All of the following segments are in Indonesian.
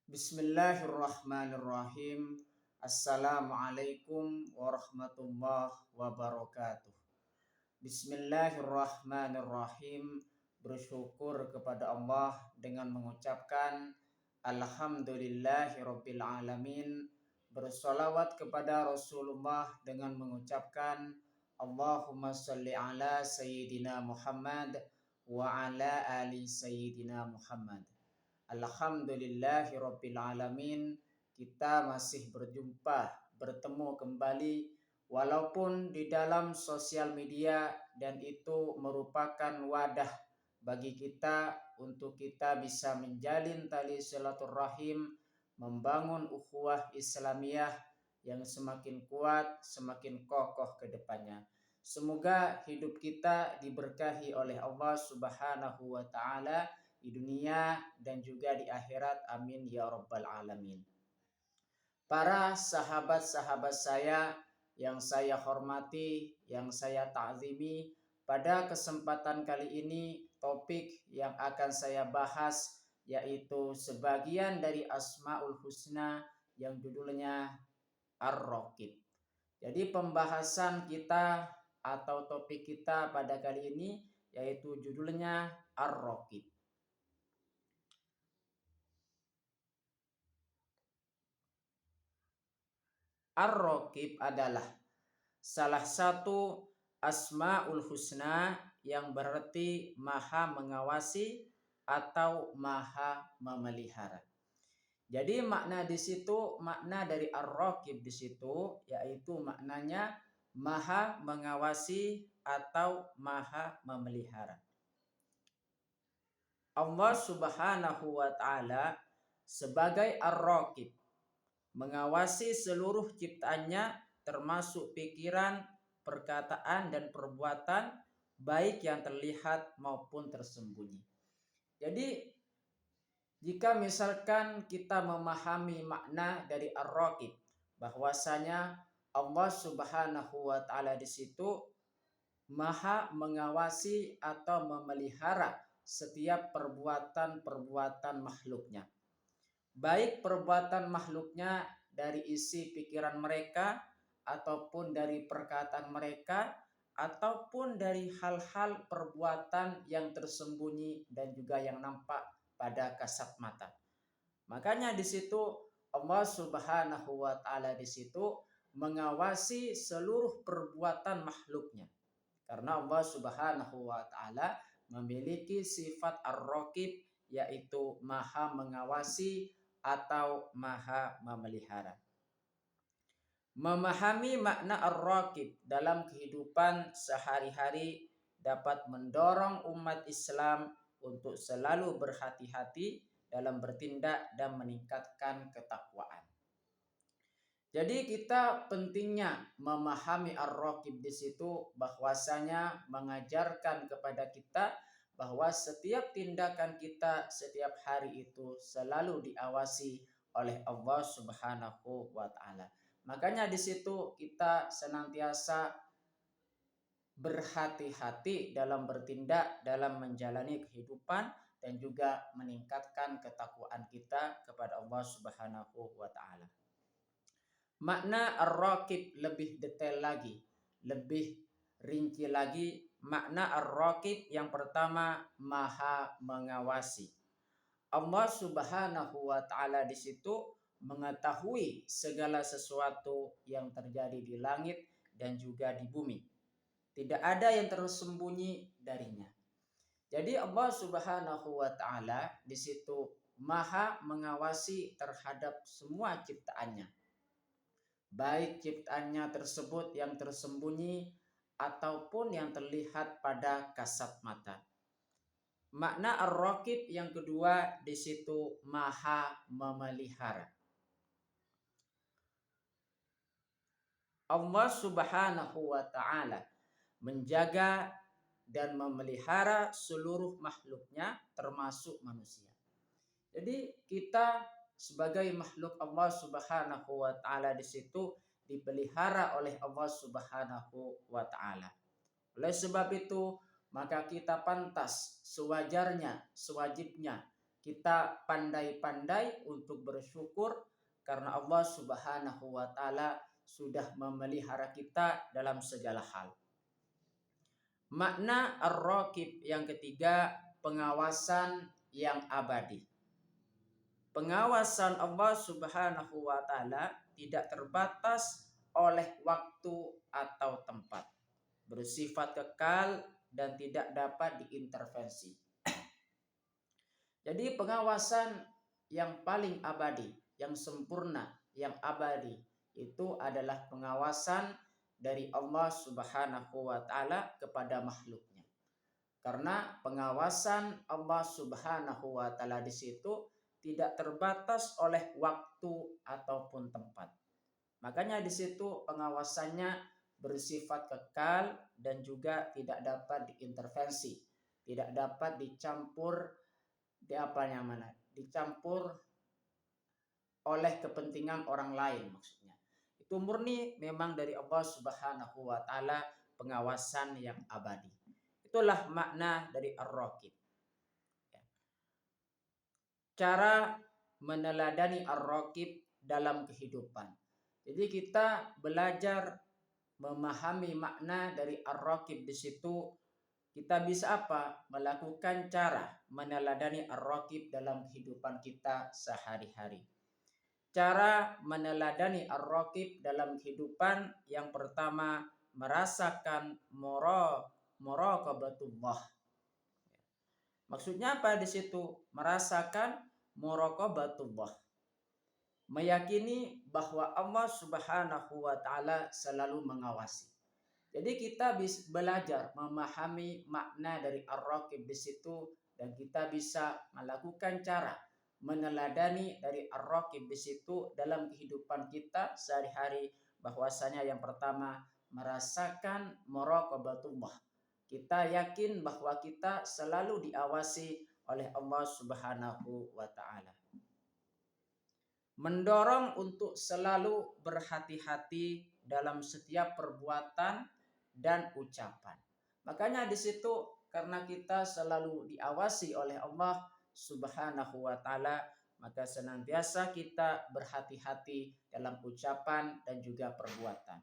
Bismillahirrahmanirrahim. Assalamualaikum warahmatullahi wabarakatuh. Bismillahirrahmanirrahim. Bersyukur kepada Allah dengan mengucapkan Alhamdulillahirabbil alamin. Bersolawat kepada Rasulullah dengan mengucapkan Allahumma sholli ala Sayyidina Muhammad wa ala ali Sayyidina Muhammad. Alhamdulillahirabbil alamin. Kita masih bertemu kembali walaupun di dalam sosial media, dan itu merupakan wadah bagi kita untuk kita bisa menjalin tali silaturahim, membangun ukhuwah Islamiyah yang semakin kuat, semakin kokoh ke depannya. Semoga hidup kita diberkahi oleh Allah Subhanahu wa taala di dunia dan juga di akhirat. Amin ya rabbal alamin. Para sahabat-sahabat saya yang saya hormati, yang saya ta'zimi, pada kesempatan kali ini topik yang akan saya bahas yaitu sebagian dari Asmaul Husna yang judulnya Ar-Raqib. Jadi pembahasan kita atau topik kita pada kali ini yaitu judulnya Ar-Raqib. Ar-Raqib adalah salah satu Asmaul Husna yang berarti maha mengawasi atau maha memelihara. Jadi makna di situ, makna dari Ar-Raqib di situ yaitu maknanya maha mengawasi atau maha memelihara. Allah Subhanahu wa taala sebagai Ar-Raqib mengawasi seluruh ciptaannya, termasuk pikiran, perkataan, dan perbuatan, baik yang terlihat maupun tersembunyi. Jadi jika misalkan kita memahami makna dari Ar-Raqib, bahwasanya Allah Subhanahu wa taala di situ maha mengawasi atau memelihara setiap perbuatan-perbuatan makhluknya. Baik perbuatan makhluknya dari isi pikiran mereka, ataupun dari perkataan mereka, ataupun dari hal-hal perbuatan yang tersembunyi dan juga yang nampak pada kasat mata. Makanya di situ Allah Subhanahu wa taala di situ mengawasi seluruh perbuatan makhluknya. Karena Allah Subhanahu wa taala memiliki sifat Ar-Raqib yaitu maha mengawasi atau maha memelihara. Memahami makna Ar-Raqib dalam kehidupan sehari-hari dapat mendorong umat Islam untuk selalu berhati-hati dalam bertindak dan meningkatkan ketakwaan. Jadi kita pentingnya memahami Ar-Raqib di situ bahwasanya mengajarkan kepada kita bahwa setiap tindakan kita setiap hari itu selalu diawasi oleh Allah Subhanahu wa taala. Makanya di situ kita senantiasa berhati-hati dalam bertindak, dalam menjalani kehidupan, dan juga meningkatkan ketakwaan kita kepada Allah Subhanahu wa taala. Makna Ar-Raqib lebih detail lagi, lebih rinci lagi. Makna Ar-Raqib yang pertama, maha mengawasi. Allah Subhanahu wa taala di situ mengetahui segala sesuatu yang terjadi di langit dan juga di bumi. Tidak ada yang tersembunyi darinya. Jadi Allah Subhanahu wa taala di situ maha mengawasi terhadap semua ciptaannya. Baik ciptaannya tersebut yang tersembunyi ataupun yang terlihat pada kasat mata. Makna Ar-Raqib yang kedua di situ maha memelihara. Allah Subhanahu wa taala menjaga dan memelihara seluruh makhluknya termasuk manusia. Jadi kita sebagai makhluk Allah Subhanahu wa taala di situ dipelihara oleh Allah Subhanahu wa taala. Oleh sebab itu, maka kita pantas sewajarnya, sewajibnya kita pandai-pandai untuk bersyukur karena Allah Subhanahu wa taala sudah memelihara kita dalam segala hal. Makna ar-raqib yang ketiga, pengawasan yang abadi. Pengawasan Allah Subhanahu wa taala tidak terbatas oleh waktu atau tempat, bersifat kekal dan tidak dapat diintervensi. Jadi pengawasan yang paling abadi, yang sempurna, yang abadi itu adalah pengawasan dari Allah Subhanahu wa taala kepada makhluknya. Karena pengawasan Allah Subhanahu wa taala di situ tidak terbatas oleh waktu ataupun tempat. Makanya di situ pengawasannya bersifat kekal dan juga tidak dapat diintervensi, tidak dapat dicampur oleh kepentingan orang lain maksudnya. Itu murni memang dari Allah Subhanahu wa taala, pengawasan yang abadi. Itulah makna dari ar-raqib. Cara meneladani ar-raqib dalam kehidupan. Jadi kita belajar memahami makna dari ar-raqib di situ, kita bisa apa? Melakukan cara meneladani ar-raqib dalam kehidupan kita sehari-hari. Cara meneladani ar-raqib dalam kehidupan, yang pertama merasakan muraqabatullah. Maksudnya apa di situ? Merasakan muraqabatullah. Meyakini bahwa Allah Subhanahu wa taala selalu mengawasi. Jadi kita bisa belajar memahami makna dari ar-raqib di situ, dan kita bisa melakukan cara meneladani dari ar-raqib di situ dalam kehidupan kita sehari-hari, bahwasanya yang pertama merasakan muraqabatullah. Kita yakin bahwa kita selalu diawasi oleh Allah Subhanahu wa taala. Mendorong untuk selalu berhati-hati dalam setiap perbuatan dan ucapan. Makanya di situ karena kita selalu diawasi oleh Allah Subhanahu wa taala, maka senantiasa kita berhati-hati dalam ucapan dan juga perbuatan.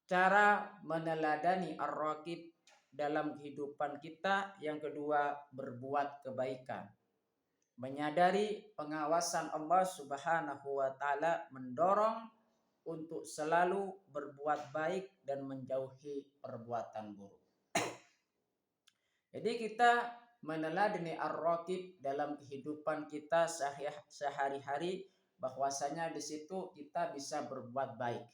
Cara meneladani ar-raqib dalam kehidupan kita yang kedua, berbuat kebaikan. Menyadari pengawasan Allah Subhanahu wa taala mendorong untuk selalu berbuat baik dan menjauhi perbuatan buruk. Jadi kita meneladani ar-raqib dalam kehidupan kita sehari-hari, bahwasanya di situ kita bisa berbuat baik.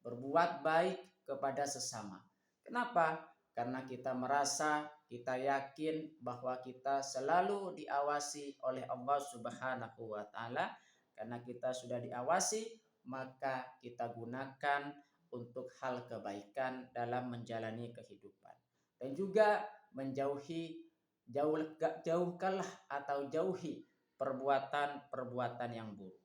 Berbuat baik kepada sesama. Kenapa? Karena kita merasa, kita yakin bahwa kita selalu diawasi oleh Allah Subhanahu wa taala. Karena kita sudah diawasi, maka kita gunakan untuk hal kebaikan dalam menjalani kehidupan. Dan juga jauhkanlah atau jauhi perbuatan-perbuatan yang buruk.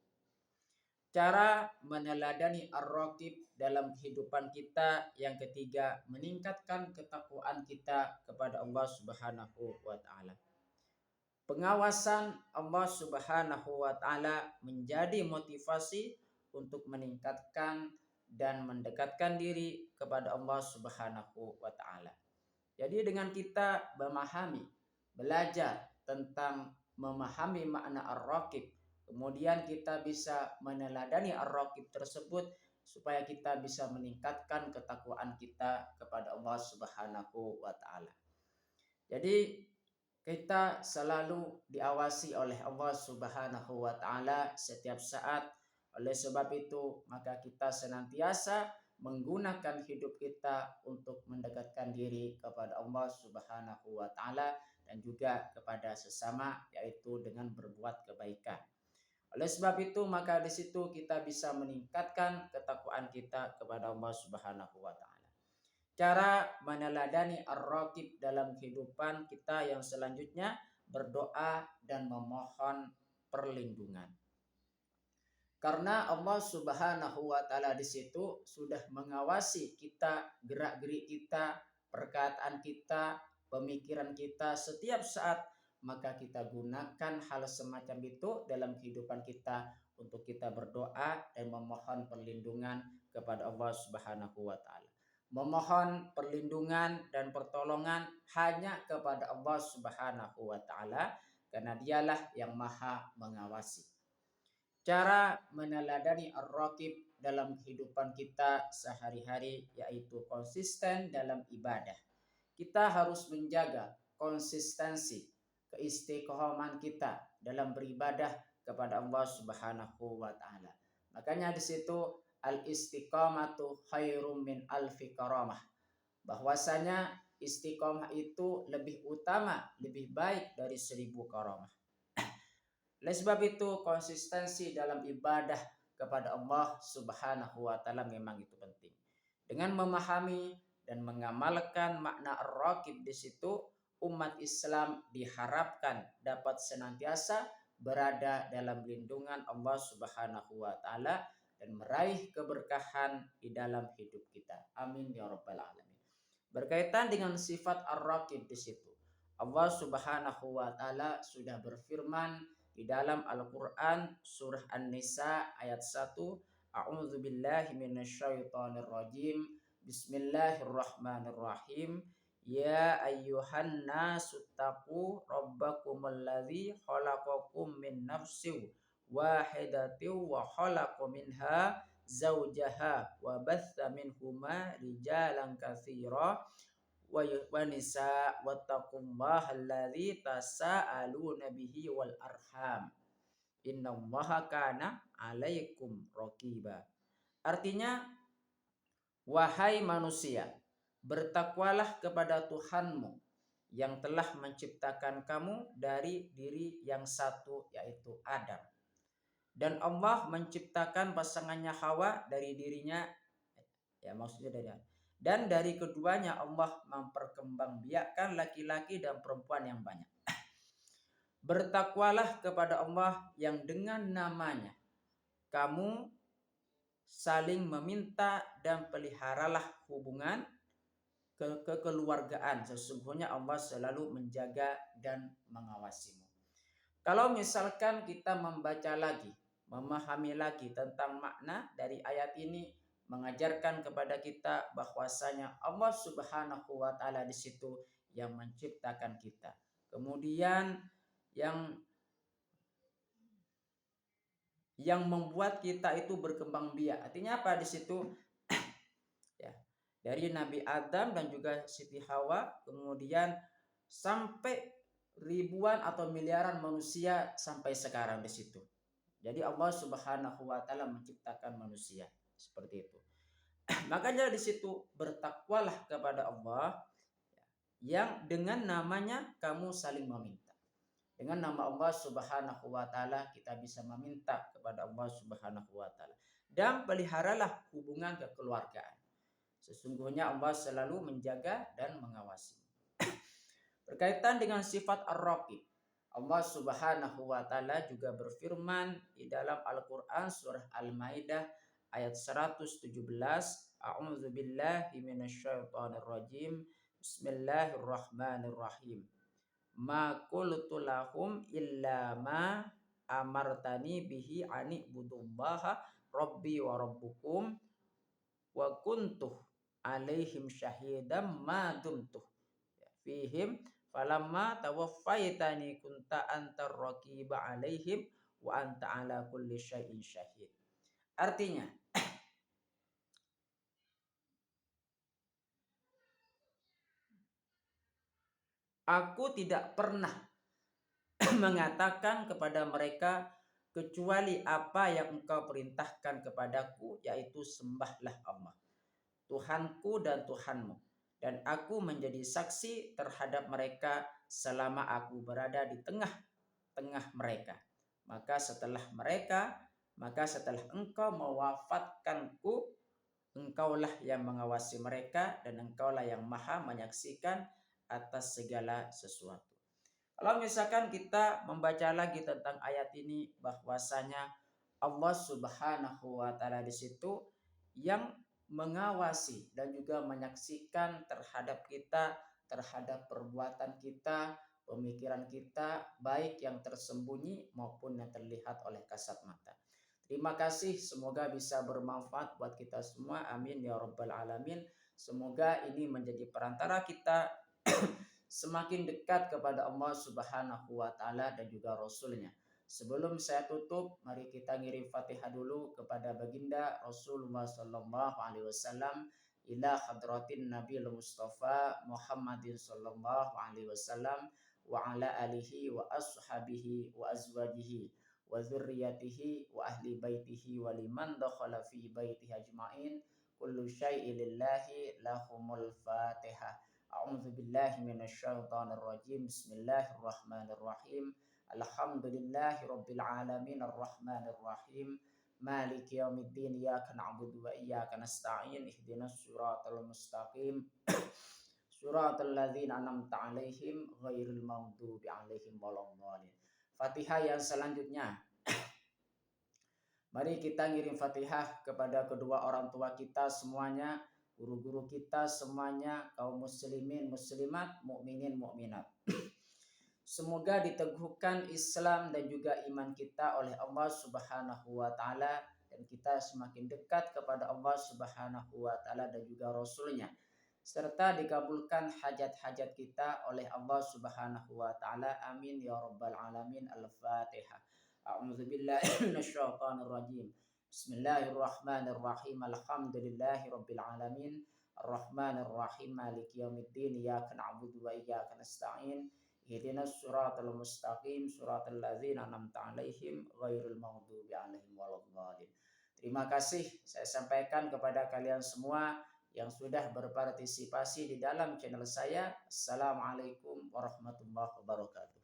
Cara meneladani ar-raqib dalam kehidupan kita yang ketiga, meningkatkan ketakwaan kita kepada Allah Subhanahu wa taala. Pengawasan Allah Subhanahu wa taala menjadi motivasi untuk meningkatkan dan mendekatkan diri kepada Allah Subhanahu wa taala. Jadi dengan kita belajar tentang memahami makna ar-raqib, kemudian kita bisa meneladani ar-raqib tersebut supaya kita bisa meningkatkan ketakwaan kita kepada Allah Subhanahu wa taala. Jadi kita selalu diawasi oleh Allah Subhanahu wa taala setiap saat. Oleh sebab itu, maka kita senantiasa menggunakan hidup kita untuk mendekatkan diri kepada Allah Subhanahu wa taala dan juga kepada sesama, yaitu dengan berbuat kebaikan. Oleh sebab itu, maka di situ kita bisa meningkatkan ketakwaan kita kepada Allah Subhanahu wa taala. Cara meneladani ar-raqib dalam kehidupan kita yang selanjutnya, berdoa dan memohon perlindungan. Karena Allah Subhanahu wa taala di situ sudah mengawasi kita, gerak-gerik kita, perkataan kita, pemikiran kita setiap saat, maka kita gunakan hal semacam itu dalam kehidupan kita untuk kita berdoa dan memohon perlindungan kepada Allah Subhanahu wa taala. Memohon perlindungan dan pertolongan hanya kepada Allah Subhanahu wa taala karena dialah yang maha mengawasi. Cara meneladani ar-raqib dalam kehidupan kita sehari-hari yaitu konsisten dalam ibadah. Kita harus menjaga konsistensi, keistiqomahan kita dalam beribadah kepada Allah Subhanahu wa taala. Makanya di situ al-istiqamatu khairum min alfi karamah. Bahwasanya istiqomah itu lebih utama, lebih baik dari 1000 karamah. Oleh sebab itu konsistensi dalam ibadah kepada Allah Subhanahu wa taala memang itu penting. Dengan memahami dan mengamalkan makna ar-raqib di situ, umat Islam diharapkan dapat senantiasa berada dalam lindungan Allah Subhanahu wa taala dan meraih keberkahan di dalam hidup kita. Amin ya rabbal alamin. Berkaitan dengan sifat ar-raqib di situ, Allah Subhanahu wa taala sudah berfirman di dalam Al-Qur'an surah An-Nisa ayat 1, A'udzu billahi minasyaitonir rajim. Bismillahirrahmanirrahim. Ya ayyuhan nasu taqu rabbakumul ladzi khalaqakum min nafsin wahidatin wa khalaqa minha zaujaha wa batha minhuma rijalan katsira wa nisa wattaqullaha alladzi tasaaluna bihi wal arham innallaha kana 'alaikum raqiba. Artinya, wahai manusia, bertakwalah kepada Tuhanmu yang telah menciptakan kamu dari diri yang satu yaitu Adam. Dan Allah menciptakan pasangannya Hawa dari dirinya, ya maksudnya dari Adam. Dan dari keduanya Allah memperkembangbiakkan laki-laki dan perempuan yang banyak. Bertakwalah kepada Allah yang dengan namanya kamu saling meminta dan peliharalah hubungan kekeluargaan. Sesungguhnya Allah selalu menjaga dan mengawasimu. Kalau misalkan kita membaca lagi, memahami lagi tentang makna dari ayat ini, mengajarkan kepada kita bahwasanya Allah Subhanahu wa taala di situ yang menciptakan kita. Kemudian yang membuat kita itu berkembang biak. Artinya apa di situ? Ya, dari Nabi Adam dan juga Siti Hawa, kemudian sampai ribuan atau miliaran manusia sampai sekarang di situ. Jadi Allah Subhanahu wa taala menciptakan manusia seperti itu. Makanya di situ bertakwalah kepada Allah yang dengan namanya kamu saling meminta. Dengan nama Allah Subhanahu wa taala kita bisa meminta kepada Allah Subhanahu wa taala. Dan peliharalah hubungan kekeluargaan. Sesungguhnya Allah selalu menjaga dan mengawasi. Berkaitan dengan sifat ar-raqib, Allah Subhanahu wa taala juga berfirman di dalam Al-Qur'an surah Al-Maidah ayat 117, A'udzu billahi minasyaitonir rajim. Bismillahirrahmanirrahim. Ma qultu lahum illa ma amartani bihi ani budullaha rabbi wa rabbukum wa kuntuh alaihim syahidam ma dumtuh fihim falamma tawaffaitani kunta antar raqiba alaihim wa anta ala kulli syai'in syahid. Artinya, aku tidak pernah mengatakan kepada mereka kecuali apa yang engkau perintahkan kepadaku, yaitu sembahlah Allah, Tuhanku dan Tuhanmu. Dan aku menjadi saksi terhadap mereka selama aku berada di tengah-tengah mereka. Maka setelah engkau mewafatkanku, engkaulah yang mengawasi mereka dan engkaulah yang maha menyaksikan atas segala sesuatu. Kalau misalkan kita membaca lagi tentang ayat ini, bahwasanya Allah Subhanahu wa taala di situ yang mengawasi dan juga menyaksikan terhadap kita, terhadap perbuatan kita, pemikiran kita, baik yang tersembunyi maupun yang terlihat oleh kasat mata. Terima kasih, semoga bisa bermanfaat buat kita semua. Amin ya rabbal alamin. Semoga ini menjadi perantara kita semakin dekat kepada Allah Subhanahu wa taala dan juga Rasulnya. Sebelum saya tutup, mari kita ngirim Fatihah dulu kepada baginda Rasulullah sallallahu alaihi wasallam, ila hadratin Nabiul Mustafa Muhammadin sallallahu alaihi wasallam wa ala alihi wa ashabihi wa azwajihi wa dzurriyyatihi wa ahli baitihi wa liman dakhala fi baitihi ajmain. Kullu syai'in lillahi lahumul Fatihah. A'udzu billahi minasyaitonir rajim. Bismillahirrahmanirrahim. Alhamdulillahi rabbil alamin arrahmanir rahim. Maliki yaumiddin. Iyyaka na'budu wa iyyaka nasta'in. Ihdinas siratal mustaqim. Suratal ladzina an'amta 'alaihim ghairil maghdubi 'alaihim waladdallin. Fatihah yang selanjutnya. Mari kita ngirim Fatihah kepada kedua orang tua kita semuanya, guru-guru kita semuanya, kaum muslimin, muslimat, mukminin, mukminat. Semoga diteguhkan Islam dan juga iman kita oleh Allah Subhanahu wa taala dan kita semakin dekat kepada Allah Subhanahu wa taala dan juga Rasulnya, serta dikabulkan hajat-hajat kita oleh Allah Subhanahu wa taala. Amin ya rabbal alamin. Al-Fatihah. A'udzu billahi minasyaitonir rajim. Bismillahirrahmanirrahim. Alhamdulillahi rabbil alamin. Arrahmanir rahim. Maliki yaumiddin. Iyyaka na'budu wa iyyaka nasta'in. Ihdinas siratal mustaqim. Siratal ladzina an'amta 'alaihim ghairil maghdubi 'alaihim waladdallin. Terima kasih saya sampaikan kepada kalian semua yang sudah berpartisipasi di dalam channel saya. Assalamualaikum warahmatullahi wabarakatuh.